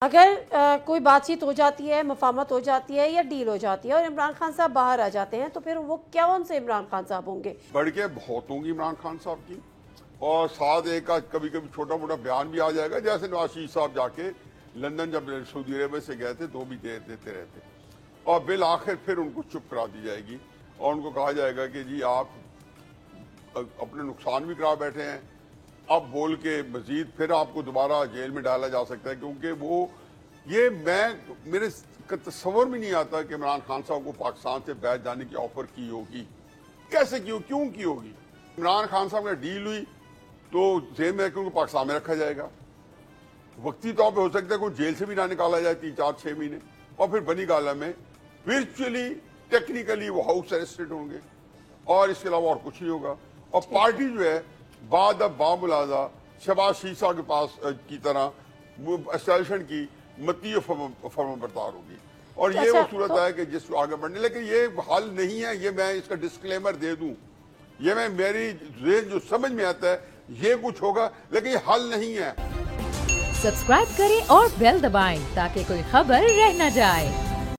اگر کوئی بات چیت ہو جاتی ہے، مفاہمت ہو جاتی ہے یا ڈیل ہو جاتی ہے اور عمران خان صاحب باہر آ جاتے ہیں تو پھر وہ کون سے عمران خان صاحب ہوں گے؟ بڑھ کے بہت ہوں گی عمران خان صاحب کی، اور ساتھ ایک کبھی کبھی چھوٹا موٹا بیان بھی آ جائے گا، جیسے نواز شریف صاحب جا کے لندن جب سعودی عرب سے گئے تھے تو بھی دیتے رہتے، اور بالآخر پھر ان کو چپ کرا دی جائے گی اور ان کو کہا جائے گا کہ جی آپ اپنے نقصان بھی کرا بیٹھے ہیں، اب بول کے مزید پھر آپ کو دوبارہ جیل میں ڈالا جا سکتا ہے، کیونکہ وہ میرے تصور میں نہیں آتا کہ عمران خان صاحب کو پاکستان سے بیٹھ جانے کی آفر کی ہوگی، کیسے کیوں کی ہوگی؟ عمران خان صاحب نے ڈیل ہوئی تو ذہن میں ان کو پاکستان میں رکھا جائے گا، وقتی طور پہ ہو سکتا ہے کوئی جیل سے بھی نہ نکالا جائے 3-4-6 مہینے، اور پھر بنی گالا میں ورچولی ٹیکنیکلی وہ ہاؤس اریسٹڈ ہوں گے، اور اس کے علاوہ اور کچھ نہیں ہوگا، اور پارٹی جو ہے بعد اب باملازہ شہباز شریف صاحب کے پاس کی طرح اسٹیبلشمنٹ کی متی فرما بردار ہوگی، اور یہ وہ صورت ہے کہ جس کو آگے بڑھنے، لیکن یہ حل نہیں ہے، یہ میں اس کا ڈسکلیمر دے دوں، یہ میری ذہن جو سمجھ میں آتا ہے یہ کچھ ہوگا، لیکن یہ حل نہیں ہے۔ سبسکرائب کریں اور بیل دبائیں تاکہ کوئی خبر رہ نہ جائے۔